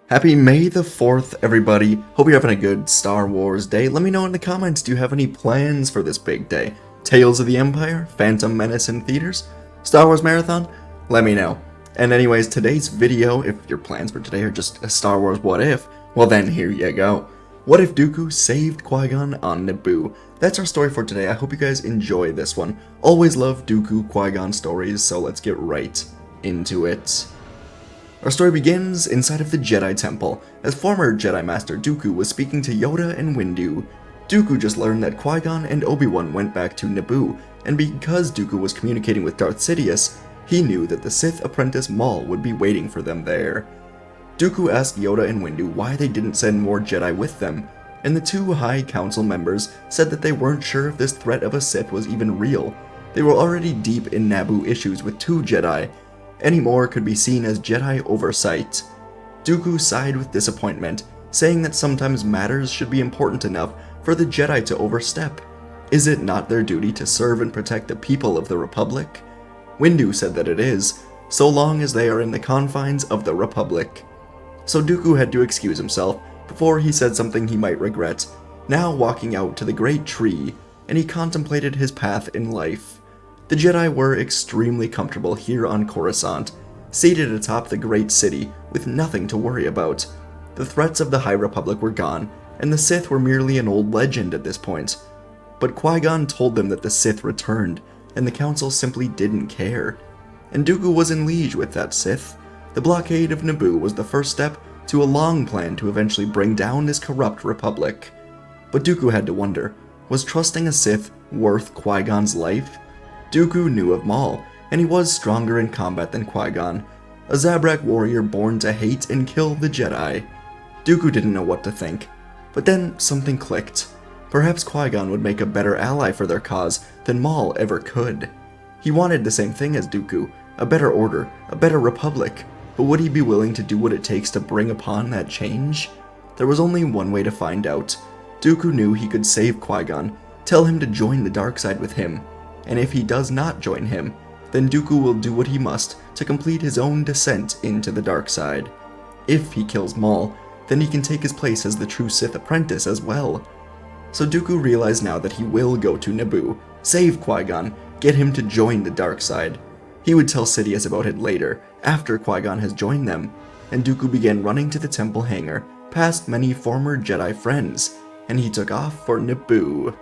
Happy May the 4th, everybody. Hope you're having a good Star Wars day. Let me know in the comments, do you have any plans for this big day? Tales of the Empire? Phantom Menace in theaters? Star Wars Marathon? Let me know. And anyways, today's video, if your plans for today are just a Star Wars what if, well then here you go. What if Dooku saved Qui Gon on Naboo? That's our story for today. I hope you guys enjoy this one. Always love Dooku Qui Gon stories, so let's get right into it. Our story begins inside of the Jedi Temple, as former Jedi Master Dooku was speaking to Yoda and Windu. Dooku just learned that Qui-Gon and Obi-Wan went back to Naboo, and because Dooku was communicating with Darth Sidious, he knew that the Sith Apprentice Maul would be waiting for them there. Dooku asked Yoda and Windu why they didn't send more Jedi with them, and the two High Council members said that they weren't sure if this threat of a Sith was even real. They were already deep in Naboo issues with two Jedi. Any more could be seen as Jedi oversight. Dooku sighed with disappointment, saying that sometimes matters should be important enough for the Jedi to overstep. Is it not their duty to serve and protect the people of the Republic? Windu said that it is, so long as they are in the confines of the Republic. So Dooku had to excuse himself before he said something he might regret, now walking out to the great tree, and he contemplated his path in life. The Jedi were extremely comfortable here on Coruscant, seated atop the great city with nothing to worry about. The threats of the High Republic were gone, and the Sith were merely an old legend at this point. But Qui-Gon told them that the Sith returned, and the Council simply didn't care. And Dooku was in liege with that Sith. The blockade of Naboo was the first step to a long plan to eventually bring down this corrupt Republic. But Dooku had to wonder, was trusting a Sith worth Qui-Gon's life? Dooku knew of Maul, and he was stronger in combat than Qui-Gon, a Zabrak warrior born to hate and kill the Jedi. Dooku didn't know what to think, but then something clicked. Perhaps Qui-Gon would make a better ally for their cause than Maul ever could. He wanted the same thing as Dooku, a better order, a better republic, but would he be willing to do what it takes to bring upon that change? There was only one way to find out. Dooku knew he could save Qui-Gon, tell him to join the dark side with him. And if he does not join him, then Dooku will do what he must to complete his own descent into the dark side. If he kills Maul, then he can take his place as the true Sith Apprentice as well. So Dooku realized now that he will go to Naboo, save Qui-Gon, get him to join the dark side. He would tell Sidious about it later, after Qui-Gon has joined them, and Dooku began running to the temple hangar, past many former Jedi friends, and he took off for Naboo.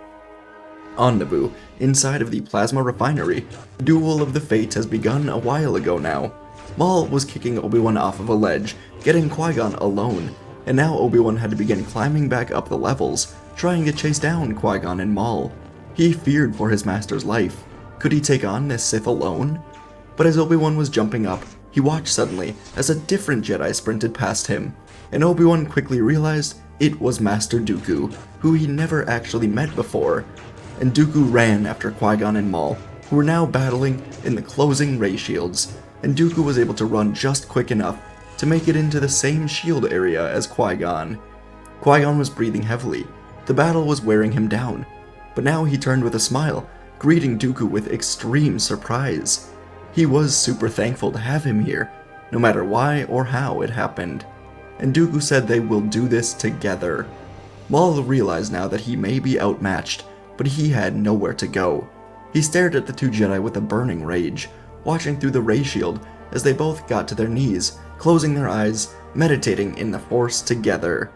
On Naboo, inside of the plasma refinery, the Duel of the Fates has begun a while ago now. Maul was kicking Obi-Wan off of a ledge, getting Qui-Gon alone, and now Obi-Wan had to begin climbing back up the levels, trying to chase down Qui-Gon and Maul. He feared for his master's life. Could he take on this Sith alone? But as Obi-Wan was jumping up, he watched suddenly as a different Jedi sprinted past him, and Obi-Wan quickly realized it was Master Dooku, who he never actually met before. And Dooku ran after Qui-Gon and Maul, who were now battling in the closing ray shields, and Dooku was able to run just quick enough to make it into the same shield area as Qui-Gon. Qui-Gon was breathing heavily. The battle was wearing him down, but now he turned with a smile, greeting Dooku with extreme surprise. He was super thankful to have him here, no matter why or how it happened. And Dooku said they will do this together. Maul realized now that he may be outmatched, but he had nowhere to go. He stared at the two Jedi with a burning rage, watching through the ray shield as they both got to their knees, closing their eyes, meditating in the Force together.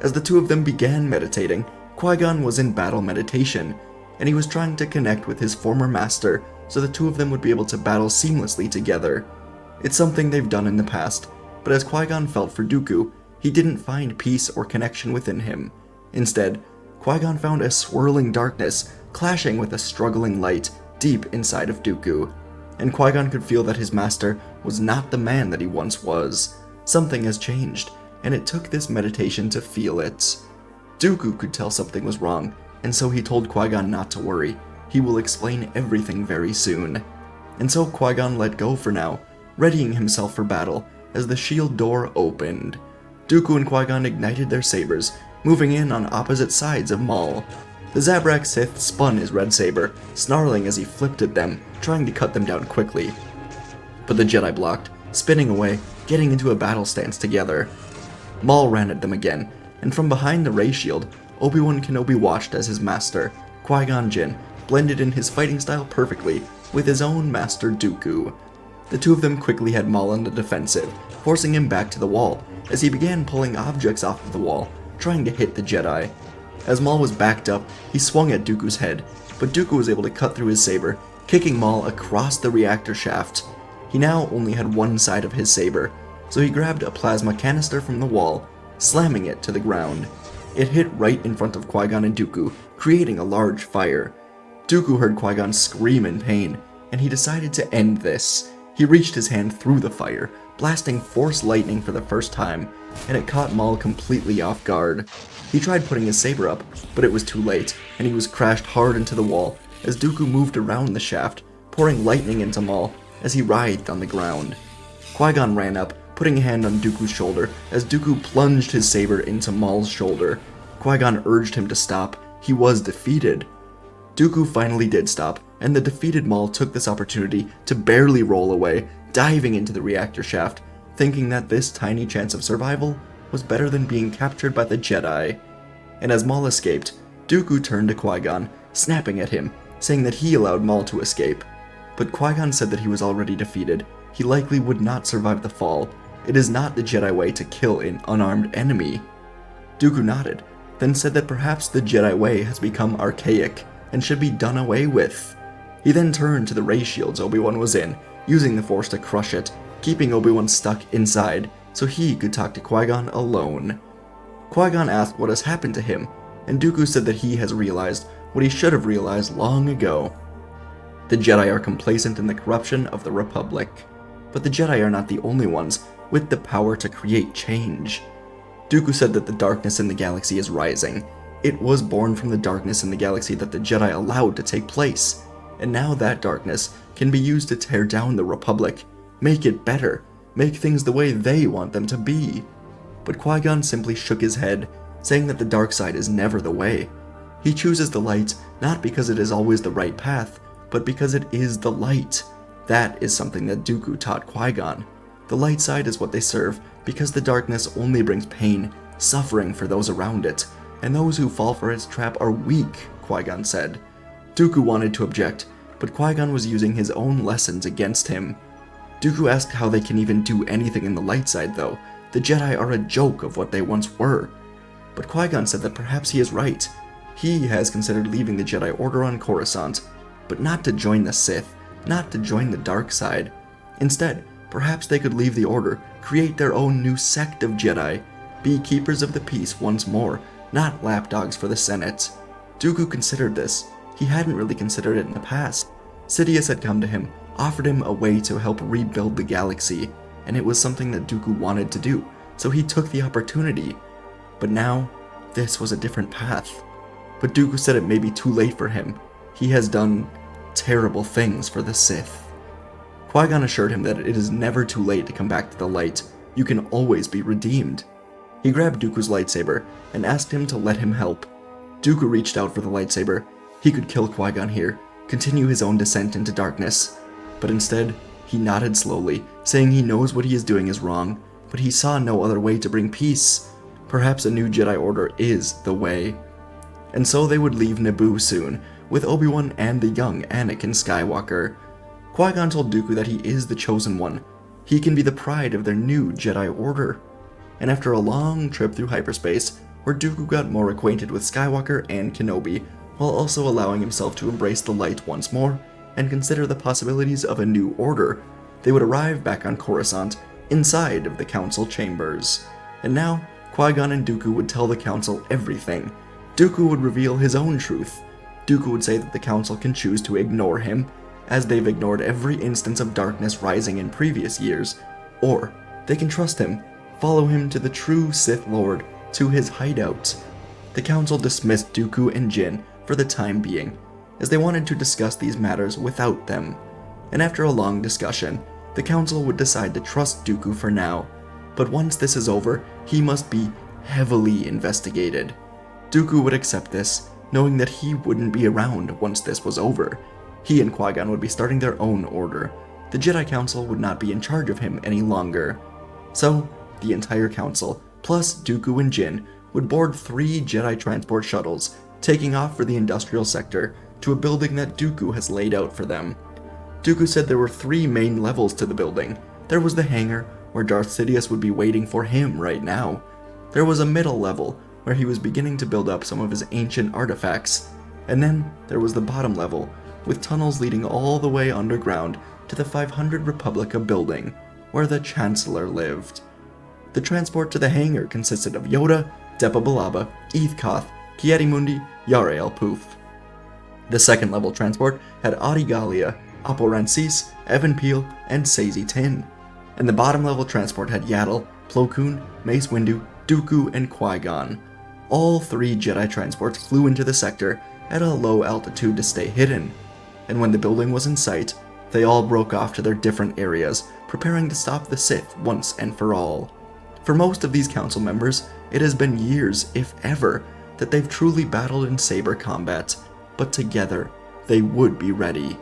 As the two of them began meditating, Qui-Gon was in battle meditation, and he was trying to connect with his former master so the two of them would be able to battle seamlessly together. It's something they've done in the past, but as Qui-Gon felt for Dooku, he didn't find peace or connection within him. Instead, Qui-Gon found a swirling darkness clashing with a struggling light deep inside of Dooku, and Qui-Gon could feel that his master was not the man that he once was. Something has changed, and it took this meditation to feel it. Dooku could tell something was wrong, and so he told Qui-Gon not to worry. He will explain everything very soon. And so Qui-Gon let go for now, readying himself for battle as the shield door opened. Dooku and Qui-Gon ignited their sabers, moving in on opposite sides of Maul. The Zabrak Sith spun his red saber, snarling as he flipped at them, trying to cut them down quickly. But the Jedi blocked, spinning away, getting into a battle stance together. Maul ran at them again, and from behind the ray shield, Obi-Wan Kenobi watched as his master, Qui Gon Jinn, blended in his fighting style perfectly with his own master Dooku. The two of them quickly had Maul on the defensive, forcing him back to the wall, as he began pulling objects off of the wall, trying to hit the Jedi. As Maul was backed up, he swung at Dooku's head, but Dooku was able to cut through his saber, kicking Maul across the reactor shaft. He now only had one side of his saber, so he grabbed a plasma canister from the wall, slamming it to the ground. It hit right in front of Qui-Gon and Dooku, creating a large fire. Dooku heard Qui-Gon scream in pain, and he decided to end this. He reached his hand through the fire, blasting Force Lightning for the first time, and it caught Maul completely off guard. He tried putting his saber up, but it was too late, and he was crashed hard into the wall as Dooku moved around the shaft, pouring lightning into Maul as he writhed on the ground. Qui-Gon ran up, putting a hand on Dooku's shoulder as Dooku plunged his saber into Maul's shoulder. Qui-Gon urged him to stop. He was defeated. Dooku finally did stop, and the defeated Maul took this opportunity to barely roll away, diving into the reactor shaft, thinking that this tiny chance of survival was better than being captured by the Jedi. And as Maul escaped, Dooku turned to Qui-Gon, snapping at him, saying that he allowed Maul to escape. But Qui-Gon said that he was already defeated. He likely would not survive the fall. It is not the Jedi way to kill an unarmed enemy. Dooku nodded, then said that perhaps the Jedi way has become archaic and should be done away with. He then turned to the ray shields Obi-Wan was in, using the Force to crush it, keeping Obi-Wan stuck inside so he could talk to Qui-Gon alone. Qui-Gon asked what has happened to him, and Dooku said that he has realized what he should have realized long ago. The Jedi are complacent in the corruption of the Republic, but the Jedi are not the only ones with the power to create change. Dooku said that the darkness in the galaxy is rising. It was born from the darkness in the galaxy that the Jedi allowed to take place, and now that darkness can be used to tear down the Republic, make it better, make things the way they want them to be. But Qui-Gon simply shook his head, saying that the dark side is never the way. He chooses the light not because it is always the right path, but because it is the light. That is something that Dooku taught Qui-Gon. The light side is what they serve because the darkness only brings pain, suffering for those around it, and those who fall for its trap are weak, Qui-Gon said. Dooku wanted to object, but Qui-Gon was using his own lessons against him. Dooku asked how they can even do anything in the light side though. The Jedi are a joke of what they once were. But Qui-Gon said that perhaps he is right. He has considered leaving the Jedi Order on Coruscant, but not to join the Sith, not to join the dark side. Instead, perhaps they could leave the Order, create their own new sect of Jedi, be keepers of the peace once more, not lapdogs for the Senate. Dooku considered this. He hadn't really considered it in the past. Sidious had come to him, offered him a way to help rebuild the galaxy, and it was something that Dooku wanted to do, so he took the opportunity. But now, this was a different path. But Dooku said it may be too late for him. He has done terrible things for the Sith. Qui-Gon assured him that it is never too late to come back to the light. You can always be redeemed. He grabbed Dooku's lightsaber and asked him to let him help. Dooku reached out for the lightsaber. He could kill Qui-Gon here, continue his own descent into darkness. But instead, he nodded slowly, saying he knows what he is doing is wrong, but he saw no other way to bring peace. Perhaps a new Jedi Order is the way. And so they would leave Naboo soon, with Obi-Wan and the young Anakin Skywalker. Qui-Gon told Dooku that he is the chosen one. He can be the pride of their new Jedi Order. And after a long trip through hyperspace, where Dooku got more acquainted with Skywalker and Kenobi, while also allowing himself to embrace the light once more, and consider the possibilities of a new order, they would arrive back on Coruscant, inside of the Council chambers. And now, Qui-Gon and Dooku would tell the Council everything. Dooku would reveal his own truth. Dooku would say that the Council can choose to ignore him, as they've ignored every instance of darkness rising in previous years, or they can trust him, follow him to the true Sith Lord, to his hideout. The Council dismissed Dooku and Jinn for the time being, as they wanted to discuss these matters without them. And after a long discussion, the Council would decide to trust Dooku for now, but once this is over, he must be heavily investigated. Dooku would accept this, knowing that he wouldn't be around once this was over. He and Qui-Gon would be starting their own order. The Jedi Council would not be in charge of him any longer. So, the entire Council plus Dooku and Jin, would board 3 Jedi transport shuttles, taking off for the industrial sector to a building that Dooku has laid out for them. Dooku said there were 3 main levels to the building. There was the hangar, where Darth Sidious would be waiting for him right now. There was a middle level, where he was beginning to build up some of his ancient artifacts. And then there was the bottom level, with tunnels leading all the way underground to the 500 Republica building, where the Chancellor lived. The transport to the hangar consisted of Yoda, Depa Billaba, Eth Koth, Ki-Adi-Mundi, Yarael Poof. The second level transport had Adi Gallia, Apo Rancis, Evan Peel, and Sazy Tin. And the bottom level transport had Yaddle, Plo Koon, Mace Windu, Dooku, and Qui Gon. All 3 Jedi transports flew into the sector at a low altitude to stay hidden, and when the building was in sight, they all broke off to their different areas, preparing to stop the Sith once and for all. For most of these council members, it has been years, if ever, that they've truly battled in saber combat, but together, they would be ready.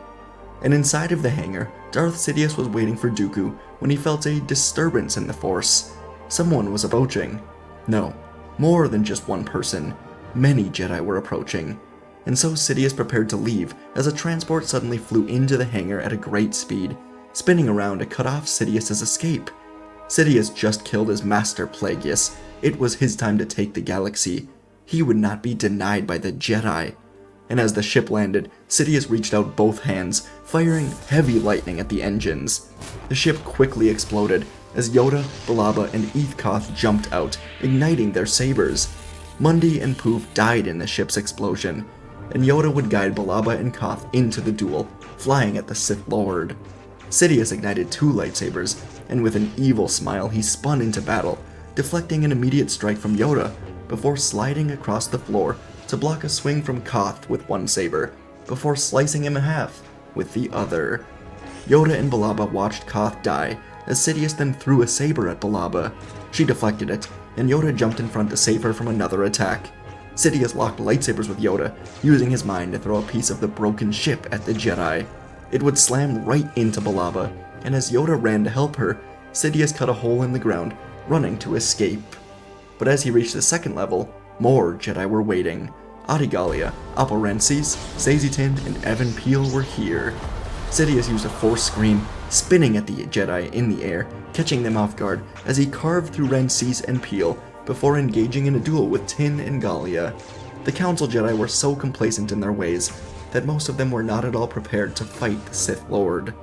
And inside of the hangar, Darth Sidious was waiting for Dooku when he felt a disturbance in the Force. Someone was approaching. No, more than just one person. Many Jedi were approaching. And so Sidious prepared to leave as a transport suddenly flew into the hangar at a great speed, spinning around to cut off Sidious's escape. Sidious just killed his master Plagueis. It was his time to take the galaxy. He would not be denied by the Jedi. And as the ship landed, Sidious reached out both hands, firing heavy lightning at the engines. The ship quickly exploded as Yoda, Billaba, and Eth Koth jumped out, igniting their sabers. Mundi and Poof died in the ship's explosion, and Yoda would guide Billaba and Koth into the duel, flying at the Sith Lord. Sidious ignited 2 lightsabers, and with an evil smile he spun into battle, deflecting an immediate strike from Yoda, before sliding across the floor to block a swing from Koth with one saber, before slicing him in half with the other. Yoda and Billaba watched Koth die, as Sidious then threw a saber at Billaba. She deflected it, and Yoda jumped in front to save her from another attack. Sidious locked lightsabers with Yoda, using his mind to throw a piece of the broken ship at the Jedi. It would slam right into Billaba, and as Yoda ran to help her, Sidious cut a hole in the ground, running to escape. But as he reached the second level, more Jedi were waiting. Adi Gallia, Apo Rancis, Sazy Tin, and Evan Peel were here. Sidious used a Force scream, spinning at the Jedi in the air, catching them off guard as he carved through Rancis and Peel before engaging in a duel with Tin and Gallia. The Council Jedi were so complacent in their ways that most of them were not at all prepared to fight the Sith Lord.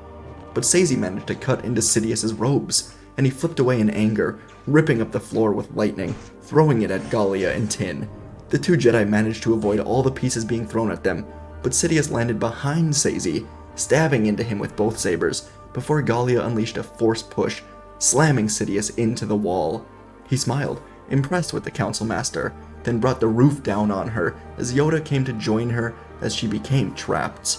But Sazy managed to cut into Sidious's robes, and he flipped away in anger, ripping up the floor with lightning, throwing it at Gallia and Tin. The 2 Jedi managed to avoid all the pieces being thrown at them, but Sidious landed behind Sazy, stabbing into him with both sabers, before Gallia unleashed a Force push, slamming Sidious into the wall. He smiled, impressed with the Council Master, then brought the roof down on her as Yoda came to join her as she became trapped.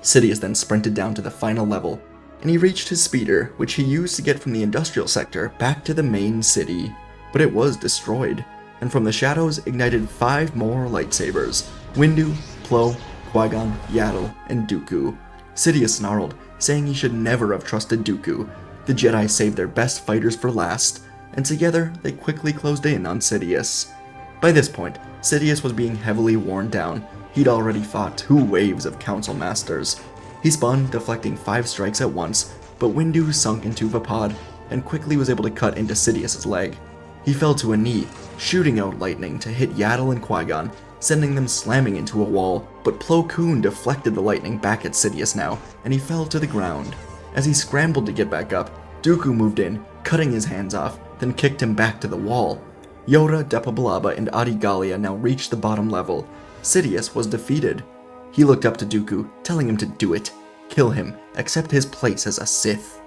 Sidious then sprinted down to the final level, and he reached his speeder, which he used to get from the industrial sector back to the main city. But it was destroyed, and from the shadows ignited 5 more lightsabers: Windu, Plo, Qui-Gon, Yaddle, and Dooku. Sidious snarled, saying he should never have trusted Dooku. The Jedi saved their best fighters for last, and together they quickly closed in on Sidious. By this point, Sidious was being heavily worn down. He'd already fought 2 waves of Council Masters. He spun, deflecting 5 strikes at once, but Windu sunk into Vapod and quickly was able to cut into Sidious's leg. He fell to a knee, shooting out lightning to hit Yaddle and Qui-Gon, sending them slamming into a wall, but Plo Koon deflected the lightning back at Sidious now, and he fell to the ground. As he scrambled to get back up, Dooku moved in, cutting his hands off, then kicked him back to the wall. Yoda, Depa Billaba, and Adi Gallia now reached the bottom level. Sidious was defeated. He looked up to Dooku, telling him to do it, kill him, accept his place as a Sith.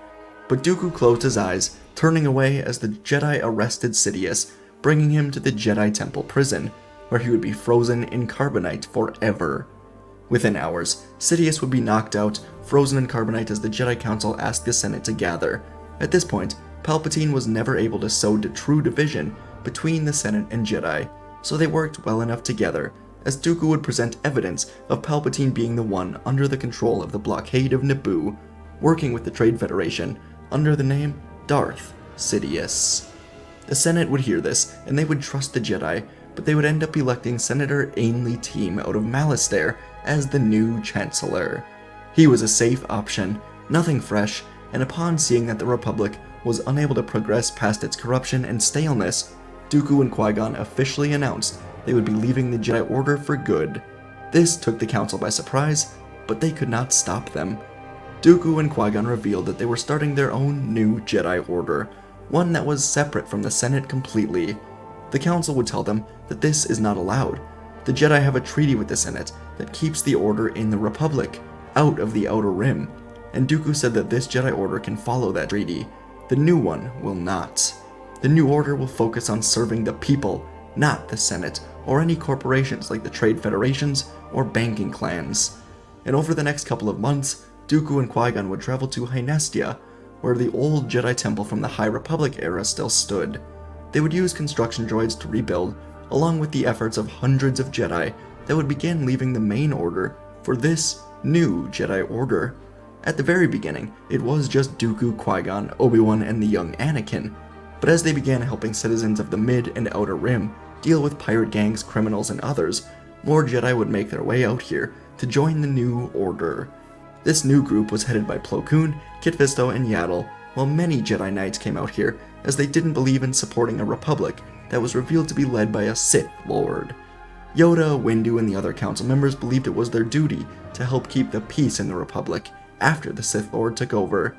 But Dooku closed his eyes, turning away as the Jedi arrested Sidious, bringing him to the Jedi Temple prison, where he would be frozen in carbonite forever. Within hours, Sidious would be knocked out, frozen in carbonite as the Jedi Council asked the Senate to gather. At this point, Palpatine was never able to sow the true division between the Senate and Jedi, so they worked well enough together, as Dooku would present evidence of Palpatine being the one under the control of the blockade of Naboo, working with the Trade Federation under the name Darth Sidious. The Senate would hear this, and they would trust the Jedi, but they would end up electing Senator Ainley Team out of Malastare as the new Chancellor. He was a safe option, nothing fresh, and upon seeing that the Republic was unable to progress past its corruption and staleness, Dooku and Qui Gon officially announced they would be leaving the Jedi Order for good. This took the Council by surprise, but they could not stop them. Dooku and Qui Gon revealed that they were starting their own new Jedi Order, one that was separate from the Senate completely. The Council would tell them that this is not allowed. The Jedi have a treaty with the Senate that keeps the Order in the Republic, out of the Outer Rim, and Dooku said that this Jedi Order can follow that treaty. The new one will not. The new order will focus on serving the people, not the Senate, or any corporations like the Trade Federations or banking clans. And over the next couple of months, Dooku and Qui-Gon would travel to Hynestia, where the old Jedi Temple from the High Republic era still stood. They would use construction droids to rebuild, along with the efforts of hundreds of Jedi that would begin leaving the main order for this new Jedi Order. At the very beginning, it was just Dooku, Qui-Gon, Obi-Wan, and the young Anakin, but as they began helping citizens of the Mid and Outer Rim deal with pirate gangs, criminals, and others, more Jedi would make their way out here to join the new Order. This new group was headed by Plo Koon, Kit Fisto, and Yaddle, while many Jedi Knights came out here as they didn't believe in supporting a Republic that was revealed to be led by a Sith Lord. Yoda, Windu, and the other council members believed it was their duty to help keep the peace in the Republic after the Sith Lord took over,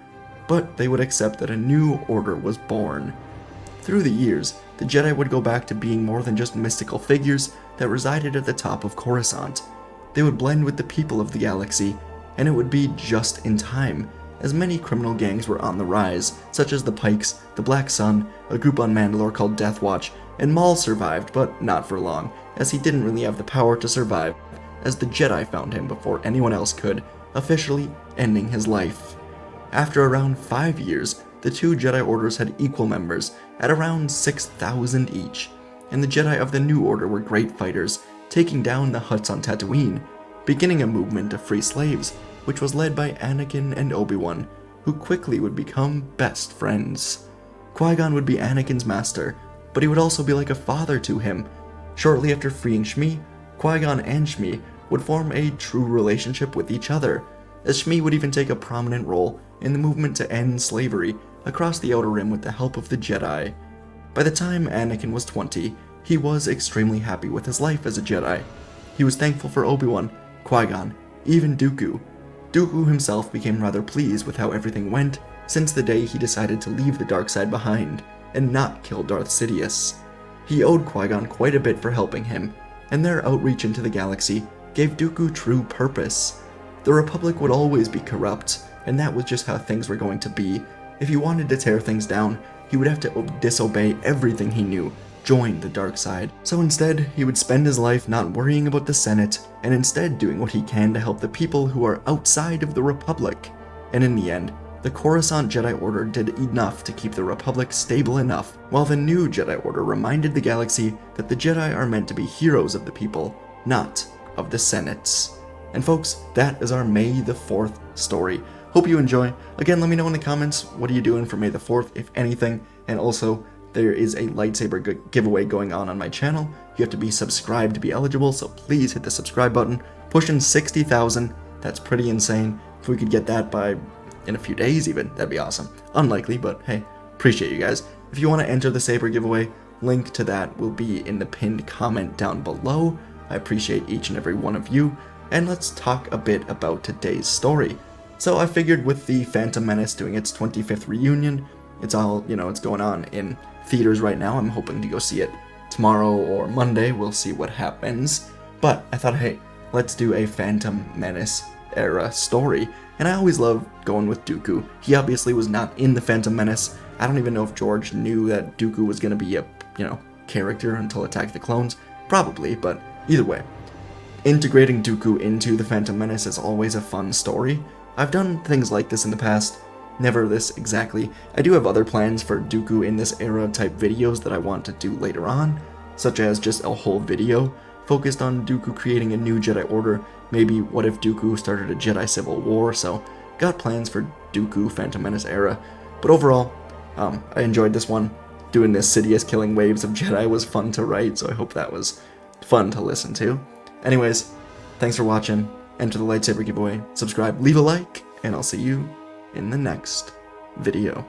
but they would accept that a new order was born. Through the years, the Jedi would go back to being more than just mystical figures that resided at the top of Coruscant. They would blend with the people of the galaxy, and it would be just in time, as many criminal gangs were on the rise, such as the Pikes, the Black Sun, a group on Mandalore called Death Watch, and Maul survived, but not for long, as he didn't really have the power to survive, as the Jedi found him before anyone else could, officially ending his life. After around 5 years, the two Jedi Orders had equal members, at around 6,000 each, and the Jedi of the New Order were great fighters, taking down the Hutts on Tatooine, beginning a movement to free slaves, which was led by Anakin and Obi-Wan, who quickly would become best friends. Qui-Gon would be Anakin's master, but he would also be like a father to him. Shortly after freeing Shmi, Qui-Gon and Shmi would form a true relationship with each other, as Shmi would even take a prominent role in the movement to end slavery across the Outer Rim with the help of the Jedi. By the time Anakin was 20, he was extremely happy with his life as a Jedi. He was thankful for Obi-Wan, Qui-Gon, even Dooku. Dooku himself became rather pleased with how everything went since the day he decided to leave the dark side behind and not kill Darth Sidious. He owed Qui-Gon quite a bit for helping him, and their outreach into the galaxy gave Dooku true purpose. The Republic would always be corrupt, and that was just how things were going to be. If he wanted to tear things down, he would have to disobey everything he knew, join the dark side. So instead, he would spend his life not worrying about the Senate, and instead doing what he can to help the people who are outside of the Republic. And in the end, the Coruscant Jedi Order did enough to keep the Republic stable enough, while the new Jedi Order reminded the galaxy that the Jedi are meant to be heroes of the people, not of the Senates. And folks, that is our May the 4th story. Hope you enjoy. Again, let me know in the comments, what are you doing for May the 4th, if anything, and also, there is a lightsaber giveaway going on my channel. You have to be subscribed to be eligible, so please hit the subscribe button. Pushing 60,000, that's pretty insane. If we could get that by in a few days even, that'd be awesome. Unlikely, but hey, appreciate you guys. If you want to enter the saber giveaway, link to that will be in the pinned comment down below. I appreciate each and every one of you, and let's talk a bit about today's story. So I figured with the Phantom Menace doing its 25th reunion, it's all, it's going on in theaters right now. I'm hoping to go see it tomorrow or Monday. We'll see what happens. But I thought, hey, let's do a Phantom Menace era story. And I always love going with Dooku. He obviously was not in the Phantom Menace. I don't even know if George knew that Dooku was going to be a, character until Attack of the Clones. Probably, but either way. Integrating Dooku into the Phantom Menace is always a fun story. I've done things like this in the past. Never this exactly. I do have other plans for Dooku in this era type videos that I want to do later on, such as just a whole video focused on Dooku creating a new Jedi Order, maybe what if Dooku started a Jedi Civil War, so got plans for Dooku Phantom Menace era. But overall, I enjoyed this one. doing this Sidious killing waves of Jedi was fun to write, so I hope that was fun to listen to. Anyways, thanks for watching. Enter the lightsaber giveaway, subscribe, leave a like, and I'll see you in the next video.